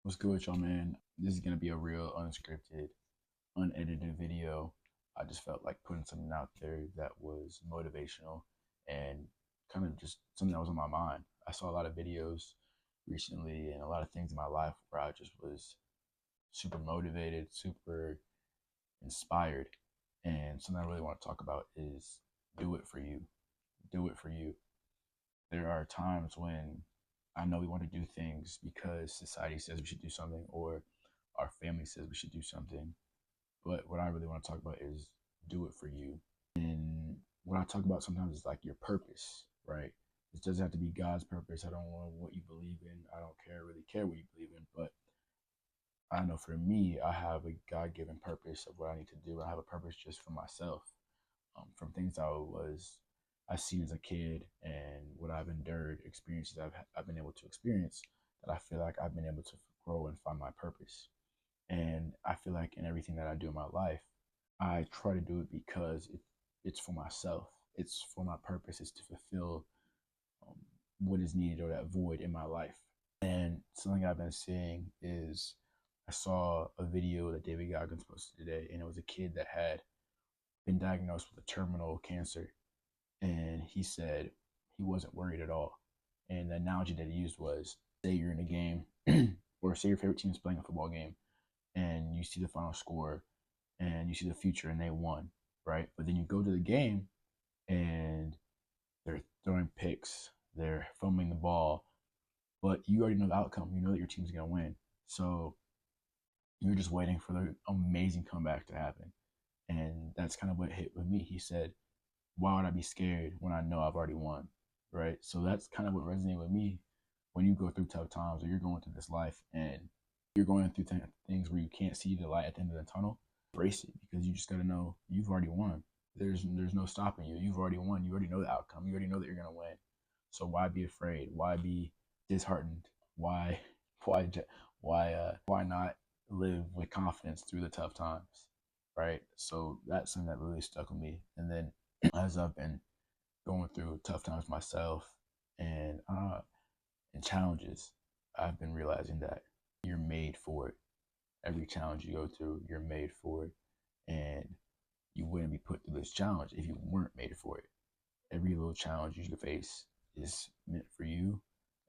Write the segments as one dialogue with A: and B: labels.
A: What's good with y'all, man? This is gonna be a real unscripted, unedited video. I just felt like putting something out there that was motivational and kind of just something that was on my mind. I saw a lot of videos recently and a lot of things in my life where I just was super motivated, super inspired. And something I really want to talk about is do it for you. Do it for you. There are times when I know we want to do things because society says we should do something or our family says we should do something. But what I really want to talk about is do it for you. And what I talk about sometimes is like your purpose, right? It doesn't have to be God's purpose. I don't know what you believe in. I don't really care what you believe in. But I know for me, I have a God given purpose of what I need to do. I have a purpose just for myself, from things I seen as a kid and what I've endured, experiences I've been able to experience, that I feel like I've been able to grow and find my purpose. And I feel like in everything that I do in my life, I try to do it because it's for myself. It's for my purpose. It's to fulfill um, what is needed or that void in my life. And something I've been seeing is I saw a video that David Goggins posted today, and it was a kid that had been diagnosed with a terminal cancer, and he said he wasn't worried at all. And the analogy that he used was, say you're in a game, or say your favorite team is playing a football game, and you see the final score, and you see the future, and they won, right? But then you go to the game, and they're throwing picks, they're fumbling the ball, but you already know the outcome. You know that your team's gonna win, so you're just waiting for the amazing comeback to happen. And that's kind of what hit with me. He said, why would I be scared when I know I've already won? Right. So that's kind of what resonated with me when you go through tough times or you're going through this life and you're going through things where you can't see the light at the end of the tunnel. Embrace it because you just got to know you've already won. There's no stopping you. You've already won. You already know the outcome. You already know that you're going to win. So why be afraid? Why be disheartened? Why why why not live with confidence through the tough times? Right. So that's something that really stuck with me. And then as I've been going through tough times myself and challenges, I've been realizing that you're made for it. Every challenge you go through, you're made for it, and you wouldn't be put through this challenge if you weren't made for it. Every little challenge you face is meant for you,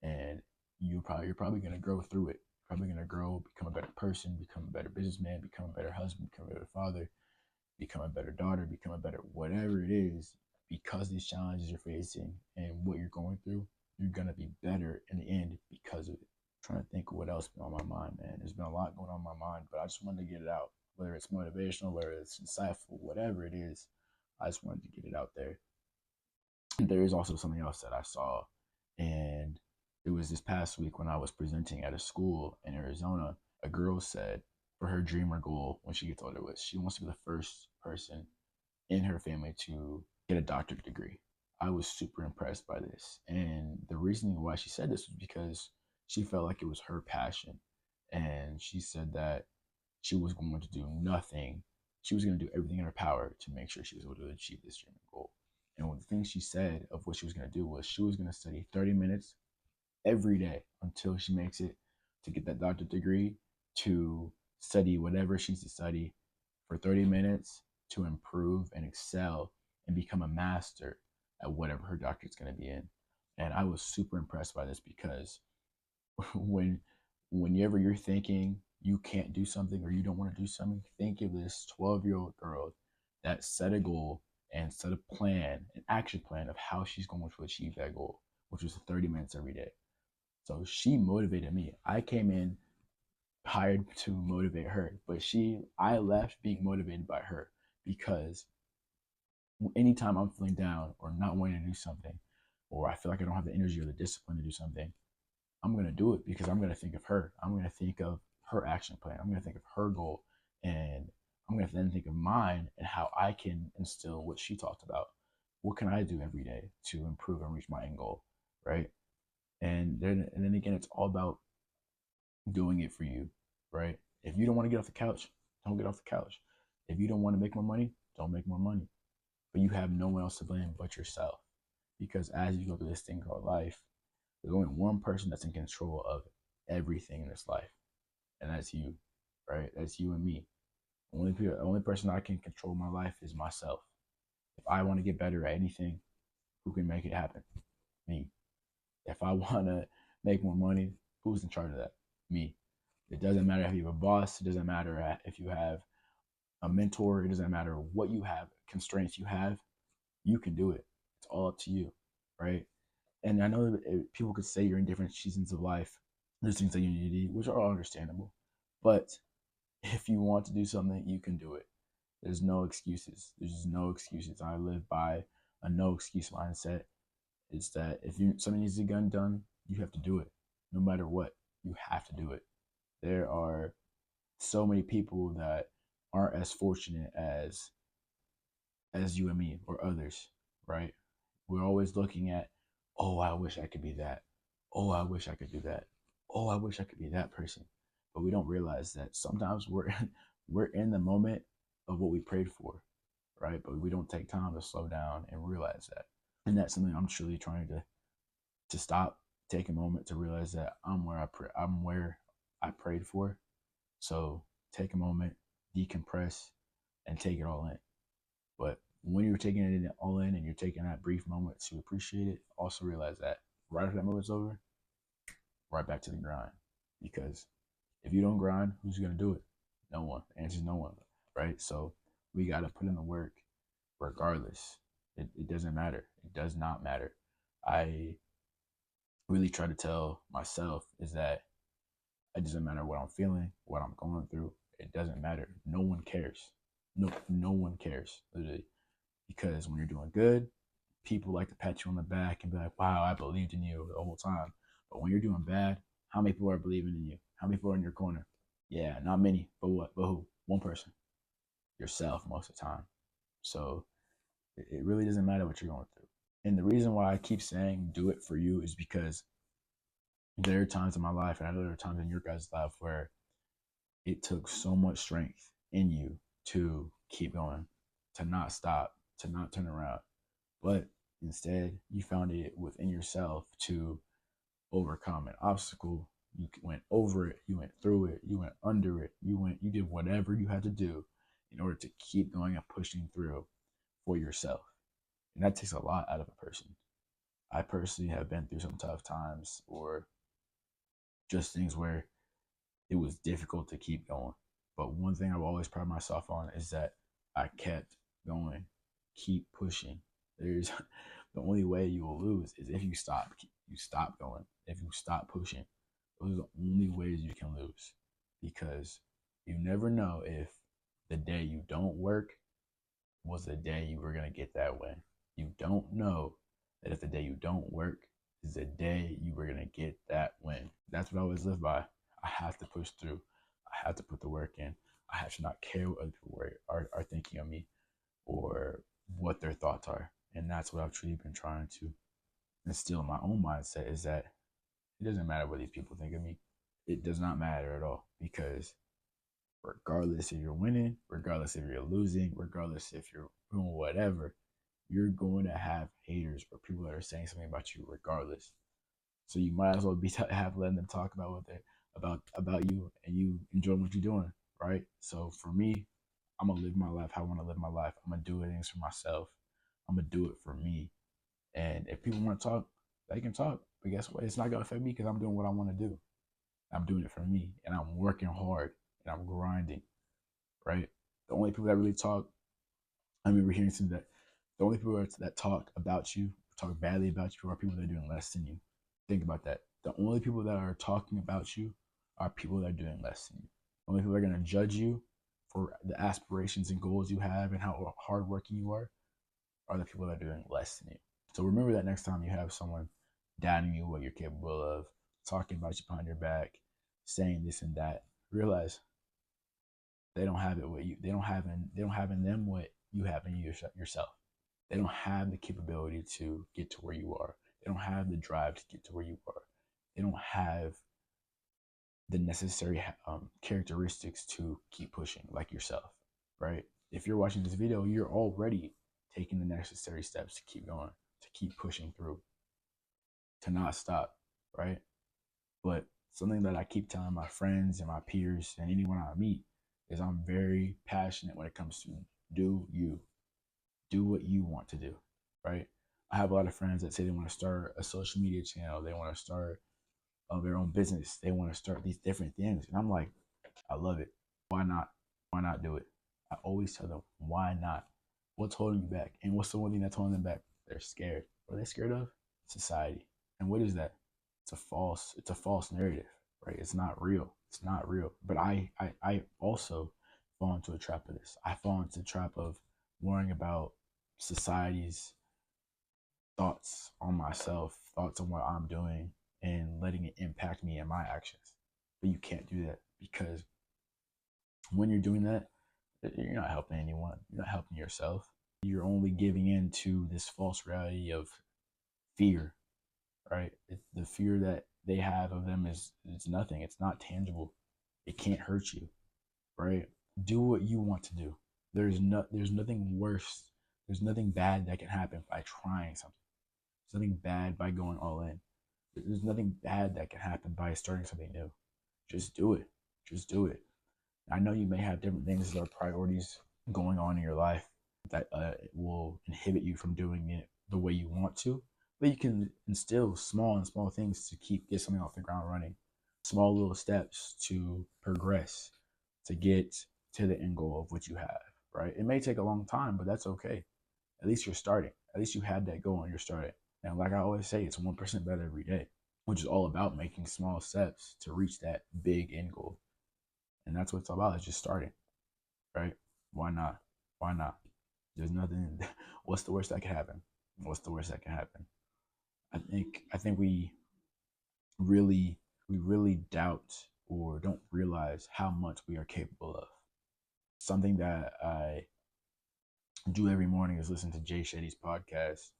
A: and you're probably gonna grow through it. Probably gonna grow, become a better person, become a better businessman, become a better husband, become a better father, become a better daughter, become a better whatever it is, because these challenges you're facing and what you're going through, you're gonna be better in the end because of it. I'm trying to think of what else been on my mind, man. There's been a lot going on in my mind, but I just wanted to get it out. Whether it's motivational, whether it's insightful, whatever it is, I just wanted to get it out there. There is also something else that I saw, and it was this past week when I was presenting at a school in Arizona. A girl said for her dream or goal when she gets older was she wants to be the first person in her family to get a doctorate degree. I was super impressed by this. And the reasoning why she said this was because she felt like it was her passion. And she said that she was going to do nothing. She was going to do everything in her power to make sure she was able to achieve this dream and goal. And one of the things she said of what she was going to do was she was going to study 30 minutes every day until she makes it to get that doctorate degree, to study whatever she's to study for 30 minutes to improve and excel and become a master at whatever her doctorate's going to be in. And I was super impressed by this because when whenever you're thinking you can't do something or you don't want to do something, think of this 12-year-old girl that set a goal and set a plan, an action plan of how she's going to achieve that goal, which was 30 minutes every day. So she motivated me. I came in hired to motivate her, but I left being motivated by her because anytime I'm feeling down or not wanting to do something, or I feel like I don't have the energy or the discipline to do something, I'm going to do it because I'm going to think of her. I'm going to think of her action plan. I'm going to think of her goal. And I'm going to then think of mine and how I can instill what she talked about. What can I do every day to improve and reach my end goal? Right. And then again, it's all about doing it for you, right? If you don't want to get off the couch, don't get off the couch. If you don't want to make more money, don't make more money. But you have no one else to blame but yourself. Because as you go through this thing called life, there's only one person that's in control of everything in this life. and that's you, right? That's you and me. The only person I can control my life is myself. If I want to get better at anything, who can make it happen? Me. If I want to make more money, who's in charge of that? Me. It doesn't matter if you have a boss. It doesn't matter if you have a mentor. It doesn't matter what you have, constraints you have. You can do it. It's all up to you, right? And I know that people could say you're in different seasons of life. There's things that you need to do, which are all understandable. But if you want to do something, you can do it. There's no excuses. There's just no excuses. I live by a no excuse mindset. It's that if something needs to get done, you have to do it, no matter what. You have to do it. There are so many people that aren't as fortunate as you and me or others, right? We're always looking at, oh, I wish I could be that. Oh, I wish I could do that. Oh, I wish I could be that person. But we don't realize that sometimes we're in the moment of what we prayed for, right? But we don't take time to slow down and realize that. And that's something I'm truly trying to stop, take a moment to realize that I'm where I prayed for. So take a moment, decompress, and take it all in. But when you're taking it all in and you're taking that brief moment to appreciate it, also realize that right after that moment's over, right back to the grind. Because if you don't grind, who's gonna do it? No one. The answer is no one, right? So we gotta put in the work regardless. It doesn't matter. It does not matter. I really try to tell myself is that it doesn't matter what I'm feeling, what I'm going through. It doesn't matter. No one cares. No one cares, literally. Because when you're doing good, people like to pat you on the back and be like, wow, I believed in you the whole time. But when you're doing bad, how many people are believing in you? How many people are in your corner? Yeah, not many. But what? But who? One person. Yourself most of the time. So it really doesn't matter what you're going through. And the reason why I keep saying do it for you is because there are times in my life, and I know there are times in your guys' life where it took so much strength in you to keep going, to not stop, to not turn around. But instead, you found it within yourself to overcome an obstacle. You went over it, you went through it, you went under it, you did whatever you had to do in order to keep going and pushing through for yourself. And that takes a lot out of a person. I personally have been through some tough times or just things where it was difficult to keep going. But one thing I've always prided myself on is that I kept going, keep pushing. There's the only way you will lose is if you stop going, if you stop pushing. Those are the only ways you can lose because you never know if the day you don't work was the day you were going to get that win. You don't know that if the day you don't work is the day you were going to get that win. That's what I always live by. I have to push through. I have to put the work in. I have to not care what other people are thinking of me or what their thoughts are. And that's what I've truly been trying to instill in my own mindset is that it doesn't matter what these people think of me. It does not matter at all because regardless if you're winning, regardless if you're losing, regardless if you're doing whatever, you're going to have haters or people that are saying something about you regardless. So you might as well be have letting them talk about what they about you and you enjoy what you're doing, right? So for me, I'm gonna live my life how I want to live my life. I'm gonna do things for myself. I'm gonna do it for me. And if people want to talk, they can talk. But guess what? It's not gonna affect me because I'm doing what I want to do. I'm doing it for me, and I'm working hard and I'm grinding, right? The only people that really talk, I remember hearing something that the only people that talk about you, talk badly about you, are people that are doing less than you. Think about that. The only people that are talking about you are people that are doing less than you. The only people that are going to judge you for the aspirations and goals you have and how hardworking you are the people that are doing less than you. So remember that next time you have someone doubting you what you're capable of, talking about you behind your back, saying this and that, realize they don't have it what you they don't have in them what you have in yourself. They don't have the capability to get to where you are. They don't have the drive to get to where you are. They don't have the necessary characteristics to keep pushing like yourself, right? If you're watching this video, you're already taking the necessary steps to keep going, to keep pushing through, to not stop, right? But Something that I keep telling my friends and my peers and anyone I meet is I'm very passionate when it comes to do you. Do what you want to do, right? I have a lot of friends that say they want to start a social media channel, they want to start their own business, they want to start these different things. And I'm like, I love it. Why not? Why not do it? I always tell them, why not? What's holding you back? And what's the one thing that's holding them back? They're scared. What are they scared of? Society. And what is that? It's a false narrative, right? It's not real. It's not real. But I also fall into a trap of this. I fall into the trap of worrying about society's thoughts on myself, thoughts on what I'm doing, and letting it impact me and my actions. But you can't do that, because when you're doing that, you're not helping anyone. You're not helping yourself. You're only giving in to this false reality of fear, right? The fear that they have of them is it's nothing. It's not tangible. It can't hurt you, right? Do what you want to do. There's nothing worse. There's nothing bad that can happen by trying something. There's nothing bad by going all in. There's nothing bad that can happen by starting something new. Just do it. Just do it. I know you may have different things that are priorities going on in your life that will inhibit you from doing it the way you want to, but you can instill small things to get something off the ground running. Small little steps to progress, to get to the end goal of what you have, right? It may take a long time, but that's okay. At least you're starting. At least you had that goal and you're starting. And like I always say, it's 1% better every day, which is all about making small steps to reach that big end goal. And that's what it's all about. It's just starting, right? Why not? Why not? There's nothing. What's the worst that can happen? What's the worst that can happen? I think we really doubt or don't realize how much we are capable of. Something that I do every morning is listen to Jay Shetty's podcast,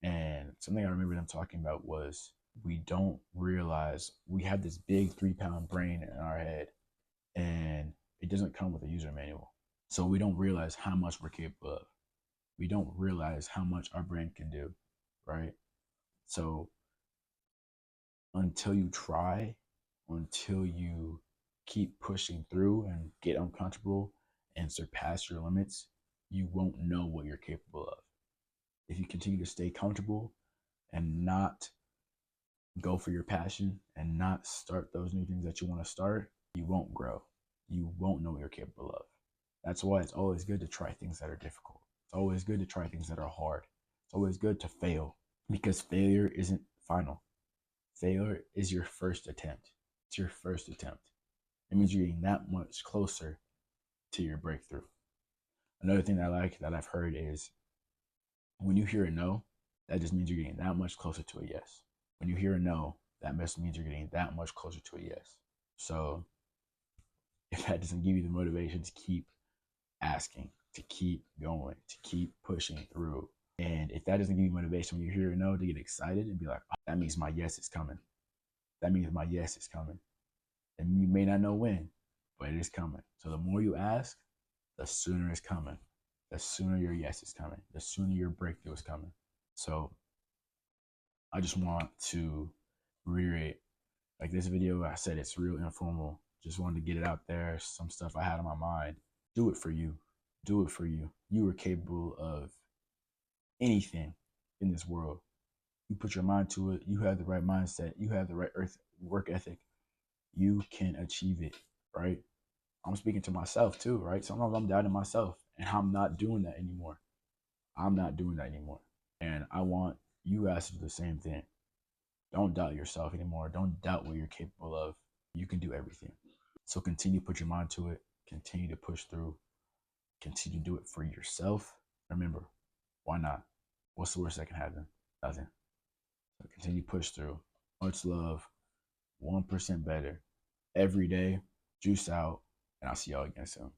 A: and something I remember them talking about was we don't realize we have this big 3 pound brain in our head, and it doesn't come with a user manual. So we don't realize how much we're capable of. We don't realize how much our brain can do, right? So until you try, until you keep pushing through and get uncomfortable and surpass your limits, you won't know what you're capable of. If you continue to stay comfortable and not go for your passion and not start those new things that you want to start, you won't grow. You won't know what you're capable of. That's why it's always good to try things that are difficult. It's always good to try things that are hard. It's always good to fail, because failure isn't final. Failure is your first attempt. It's your first attempt. It means you're getting that much closer to your breakthrough. Another thing that I like that I've heard is when you hear a no, that just means you're getting that much closer to a yes. When you hear a no, that just means you're getting that much closer to a yes. So if that doesn't give you the motivation to keep asking, to keep going, to keep pushing through, and if that doesn't give you motivation when you hear a no, to get excited and be like, oh, that means my yes is coming. That means my yes is coming. And you may not know when, but it is coming. So the more you ask, the sooner it's coming. The sooner your yes is coming. The sooner your breakthrough is coming. So I just want to reiterate, like this video, I said it's real informal. Just wanted to get it out there. Some stuff I had on my mind. Do it for you. Do it for you. You are capable of anything in this world. You put your mind to it. You have the right mindset. You have the right work ethic. You can achieve it, right? I'm speaking to myself too, right? Sometimes I'm doubting myself, and I'm not doing that anymore. I'm not doing that anymore. And I want you guys to do the same thing. Don't doubt yourself anymore. Don't doubt what you're capable of. You can do everything. So continue to put your mind to it. Continue to push through. Continue to do it for yourself. Remember, why not? What's the worst that can happen? Nothing. So continue to push through. Much love. 1% better every day. Juice out. And I'll see y'all again soon.